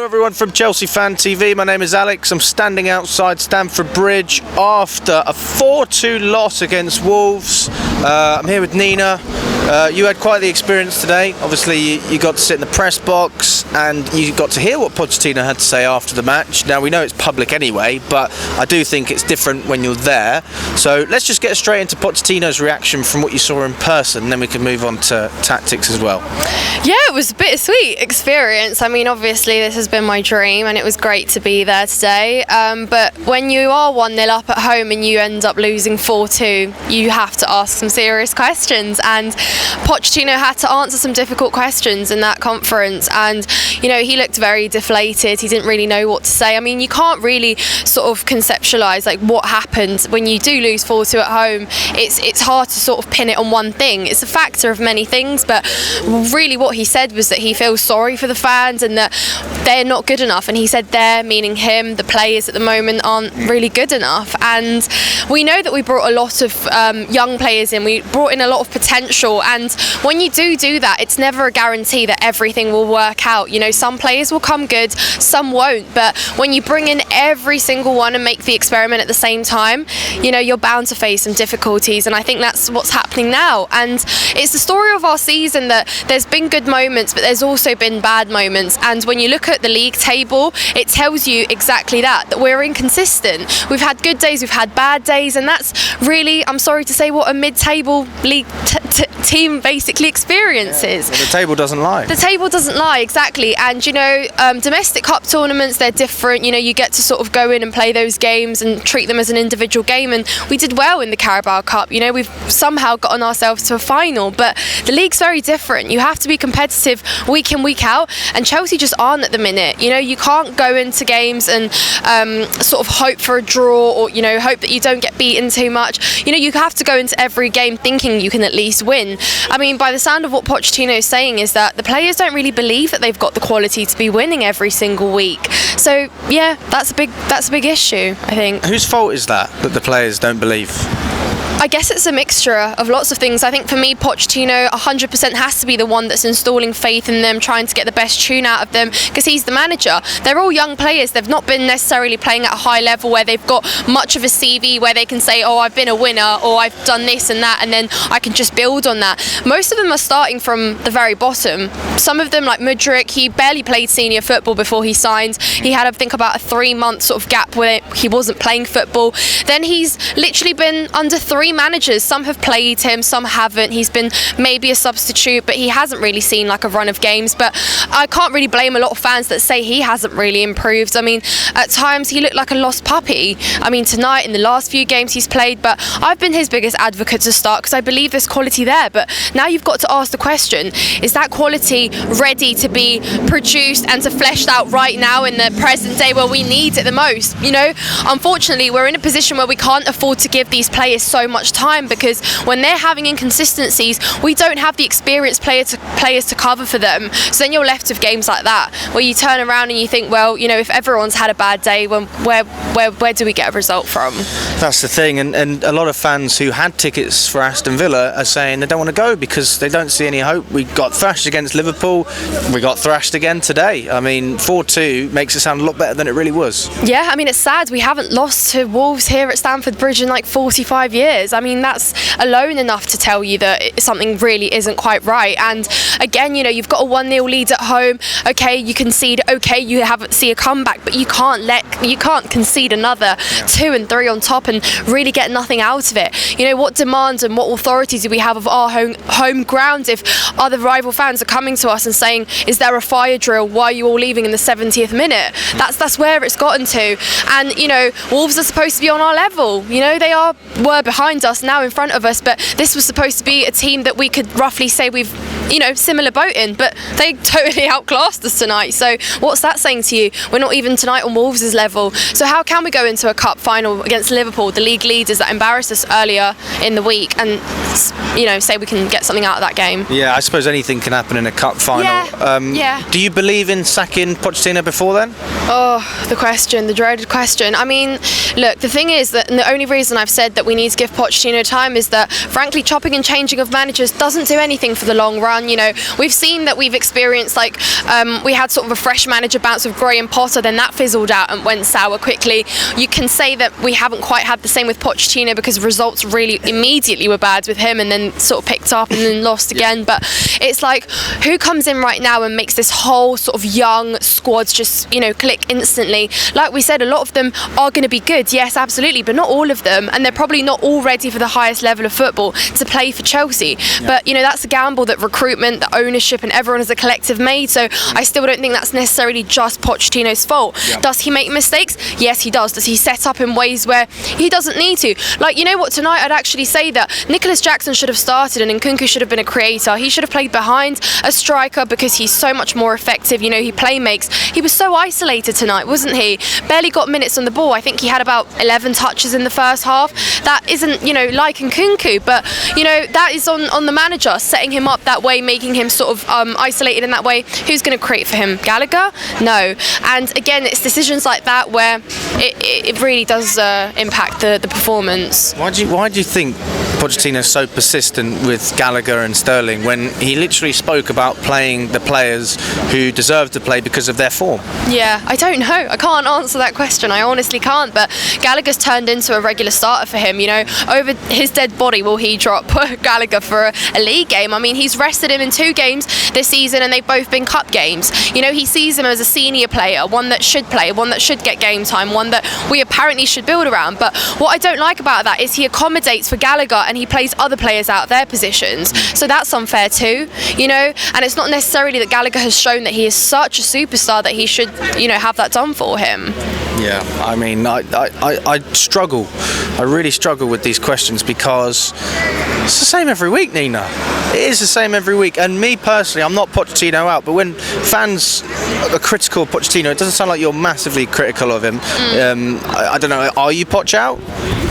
Hello everyone from Chelsea Fan TV, my name is Alex. I'm standing outside Stamford Bridge after a 4-2 loss against Wolves. I'm here with Nina. You had quite the experience today. Obviously you got to sit in the press box and you got to hear what Pochettino had to say after the match. Now we know it's public anyway, but I do think it's different when you're there. So let's just get straight into Pochettino's reaction from what you saw in person, and then we can move on to tactics as well. Yeah, it was a bittersweet experience. I mean, obviously this has been my dream and it was great to be there today. But when you are 1-0 up at home and you end up losing 4-2, you have to ask some serious questions. And Pochettino had to answer some difficult questions in that conference. And, you know, he looked very deflated. He didn't really know what to say. I mean, you can't really sort of conceptualise like what happened when you do lose 4-2 at home. It's hard to sort of pin it on one thing. It's a factor of many things, but really what he said was that he feels sorry for the fans and that they're not good enough. And he said they're, meaning him, the players at the moment aren't really good enough. And we know that we brought a lot of young players in. We brought in a lot of potential. And when you do that, it's never a guarantee that everything will work out. You know, some players will come good, some won't. But when you bring in every single one and make the experiment at the same time, you know, you're bound to face some difficulties. And I think that's what's happening now. And it's the story of our season that there's been good moments, but there's also been bad moments. And when you look at the league table, it tells you exactly that we're inconsistent. We've had good days, we've had bad days, and that's really, I'm sorry to say, what a mid-table league team basically experiences. Well, the table doesn't lie. The table doesn't lie, exactly. And you know, domestic cup tournaments, they're different. You know, you get to sort of go in and play those games and treat them as an individual game, and we did well in the Carabao Cup. You know, we've somehow gotten ourselves to a final, but the league's very different. You have to be competitive week in, week out, and Chelsea just aren't at the minute. You know, you can't go into games and sort of hope for a draw, or, you know, hope that you don't get beaten too much. You know, you have to go into every game thinking you can at least win. I mean, by the sound of what Pochettino is saying is that the players don't really believe that they've got the quality to be winning every single week. So yeah, that's a big issue, I think. Whose fault is that the players don't believe? I guess it's a mixture of lots of things. I think for me, Pochettino 100% has to be the one that's installing faith in them, trying to get the best tune out of them, because he's the manager. They're all young players. They've not been necessarily playing at a high level where they've got much of a CV where they can say, oh, I've been a winner, or I've done this and that, and then I can just build on that. Most of them are starting from the very bottom. Some of them, like Mudryk, he barely played senior football before he signed. He had, I think, about a 3-month sort of gap where he wasn't playing football. Then he's literally been under 3 managers. Some have played him, some haven't. He's been maybe a substitute, but he hasn't really seen like a run of games. But I can't really blame a lot of fans that say he hasn't really improved. I mean, at times he looked like a lost puppy. I mean, tonight, in the last few games he's played, but I've been his biggest advocate to start because I believe there's quality there. But now you've got to ask the question, is that quality ready to be produced and to fleshed out right now in the present day where we need it the most? You know, unfortunately, we're in a position where we can't afford to give these players so much time, because when they're having inconsistencies, we don't have the experienced players to cover for them. So then you're left with games like that where you turn around and you think, well, you know, if everyone's had a bad day, where do we get a result from? That's the thing, and a lot of fans who had tickets for Aston Villa are saying they don't want to go because they don't see any hope. We got thrashed against Liverpool, we got thrashed again today. I mean, 4-2 makes it sound a lot better than it really was. Yeah, I mean, it's sad we haven't lost to Wolves here at Stamford Bridge in like 45 years. I mean, that's alone enough to tell you that something really isn't quite right. And again, you know, you've got a 1-0 lead at home. Okay, you concede. Okay, you haven't see a comeback, but you can't concede another 2 and 3 on top and really get nothing out of it. You know, what demands and what authorities do we have of our home ground if other rival fans are coming to us and saying, is there a fire drill? Why are you all leaving in the 70th minute? That's where it's gotten to. And you know, Wolves are supposed to be on our level. You know, they were behind us, now in front of us, but this was supposed to be a team that we could roughly say we've, you know, similar boat in, but they totally outclassed us tonight. So what's that saying to you? We're not even tonight on Wolves' level. So how can we go into a cup final against Liverpool, the league leaders that embarrassed us earlier in the week, and, you know, say we can get something out of that game? Yeah, I suppose anything can happen in a cup final. Yeah. Do you believe in sacking Pochettino before then? Oh, the dreaded question. I mean, look, the thing is that the only reason I've said that we need to give Pochettino time is that, frankly, chopping and changing of managers doesn't do anything for the long run. everyone. We've seen that we've experienced we had sort of a fresh manager bounce with Graham Potter, then that fizzled out and went sour quickly. You can say that we haven't quite had the same with Pochettino because results really immediately were bad with him and then sort of picked up and then lost again. But it's like, who comes in right now and makes this whole sort of young squad just click instantly? Like we said, a lot of them are going to be good, yes, absolutely, but not all of them, and they're probably not all ready for the highest level of football to play for Chelsea. But that's a gamble that recruitment, the ownership and everyone as a collective made. So I still don't think that's necessarily just Pochettino's fault. Does he make mistakes? Yes, he does. Does he set up in ways where he doesn't need to? Tonight I'd actually say that Nicholas Jackson should have started and Nkunku should have been a creator. He should have played behind a striker because he's so much more effective. He play makes. He was so isolated tonight, wasn't he? Barely got minutes on the ball. I think he had about 11 touches in the first half. That isn't, like Nkunku, but, that is on the manager, setting him up that way, making him sort of isolated in that way. Who's going to create for him? Gallagher? No. And again, it's decisions like that where it really does impact the performance. Why do you think Pochettino's so persistent with Gallagher and Sterling when he literally spoke about playing the players who deserve to play because of their form? Yeah, I don't know. I can't answer that question. I honestly can't. But Gallagher's turned into a regular starter for him. Over his dead body will he drop Gallagher for a league game? I mean, he's rested him in 2 games this season and they've both been cup games. He sees him as a senior player, one that should play, one that should get game time, one that we apparently should build around. But what I don't like about that is he accommodates for Gallagher and he plays other players out of their positions. So that's unfair too, and it's not necessarily that Gallagher has shown that he is such a superstar that he should, have that done for him. Yeah, I mean, I struggle. I really struggle with these questions because it's the same every week, Nina. It is the same every week. And me personally, I'm not Pochettino out, but when fans are critical of Pochettino, it doesn't sound like you're massively critical of him. I don't know, are you Poch out?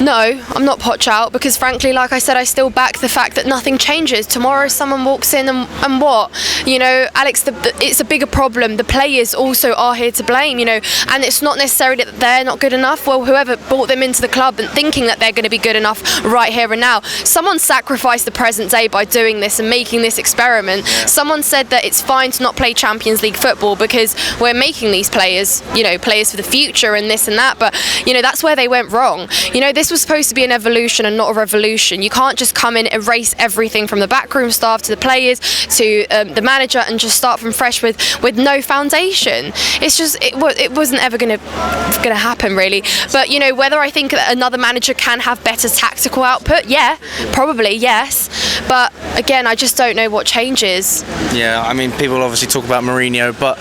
No, I'm not Poch out because frankly, like I said, I still back the fact that nothing changes. Tomorrow someone walks in and what? Alex, it's a bigger problem. The players also are here to blame, and it's not necessarily that they're not good enough. Well, whoever brought them into the club and thinking that they're going to be good enough right here and now. Someone sacrificed the present day by doing this and making this experiment. Someone said that it's fine to not play Champions League football because we're making these players, players for the future and this and that. But, that's where they went wrong. This was supposed to be an evolution and not a revolution. You can't just come in, erase everything from the backroom staff to the players to the manager and just start from fresh with no foundation. It's just it wasn't ever going to happen really. But whether I think that another manager can have better tactical output, yeah, probably yes. But again, I just don't know what changes. Yeah, I mean, people obviously talk about Mourinho, but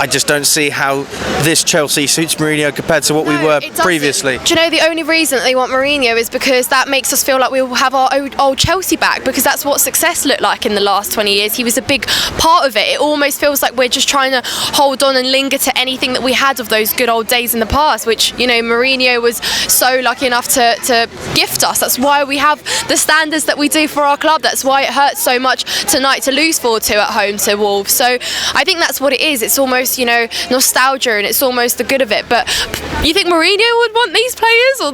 I just don't see how this Chelsea suits Mourinho compared to what we were previously. Do you know the only reason that they want Mourinho is because that makes us feel like we'll have our old Chelsea back, because that's what success looked like in the last 20 years. He was a big part of it. It almost feels like we're just trying to hold on and linger to anything that we had of those good old days in the past, which Mourinho was so lucky enough to gift us. That's why we have the standards that we do for our club. That's why it hurts so much tonight to lose 4-2 at home to Wolves. So I think that's what it is. It's almost nostalgia, and it's almost the good of it. But you think Mourinho would want these players or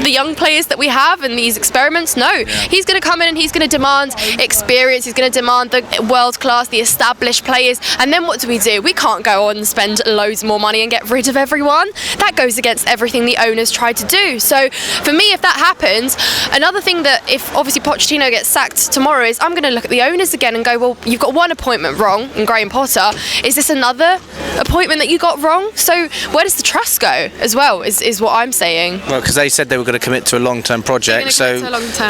the young players that we have and these experiments? No. He's going to come in and he's going to demand experience. He's going to demand the world class, the established players. And then what do? We can't go on and spend loads more money and get rid of everyone. That goes against everything the owners try to do. So for me, if that happens, another thing that if obviously Pochettino gets sacked tomorrow is I'm going to look at the owners again and go, well, you've got one appointment wrong in Graham Potter. Is this another appointment that you got wrong? So where does the trust go as well is what I'm saying. Well, because they said they were going to commit to a long-term project, so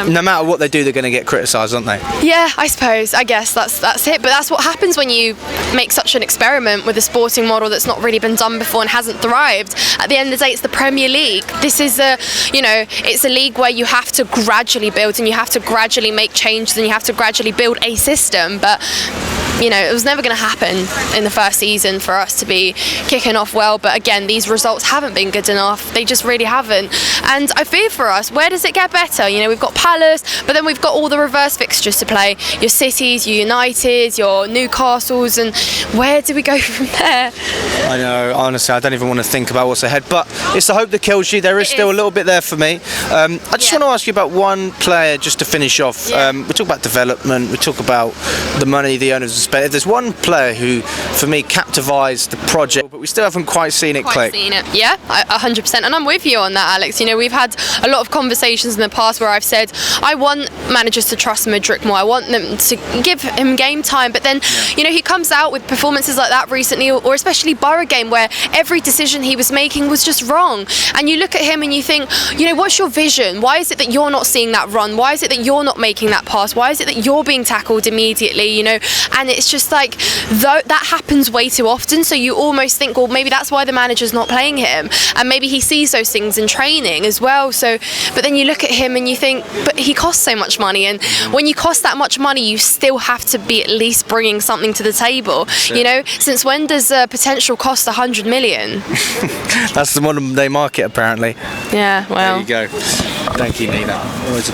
no matter what they do, they're going to get criticised, aren't they? Yeah, I suppose. I guess that's it. But that's what happens when you make such an experiment with a sporting model that's not really been done before and hasn't thrived. At the end of the day, it's the Premier League. This is it's a league where you have to gradually build and you have to gradually make changes and you have to gradually build a system. But it was never going to happen in the first season for us to be kicking off well. But again, these results haven't been good enough. They just really haven't. And I fear for us, where does it get better? We've got Palace, but then we've got all the reverse fixtures to play. Your Cities, your Uniteds, your Newcastles, and where do we go from there? I know, honestly, I don't even want to think about what's ahead. But it's the hope that kills you. There is still a little bit there for me. I just want to ask you about one player just to finish off. We talk about development, we talk about the money the owners have spent. If there's one player who, for me, captivates the project, but we still haven't quite seen it click. Yeah, 100%. And I'm with you on that, Alex. You know, we've had a lot of conversations in the past where I've said, I want managers to trust Mudryk more. I want them to give him game time. But then, you know, he comes out with performances like that recently, or especially Borough game, where every decision he was making was just wrong. And you look at him and you think, you know, what's your vision? Why is it that you're not seeing that run? Why is it that you're not making that pass? Why is it that you're being tackled immediately, you know? And it's just like, that happens way too often, so you almost think, well, maybe that's why the manager's not playing him, and maybe he sees those things in training as well. So, but then you look at him and you think, but he costs so much money, and when you cost that much money, you still have to be at least bringing something to the table. Sure. You know, since when does potential cost 100 million? That's the modern day market, apparently. Yeah, well. There you go. Thank you, Nina. Always a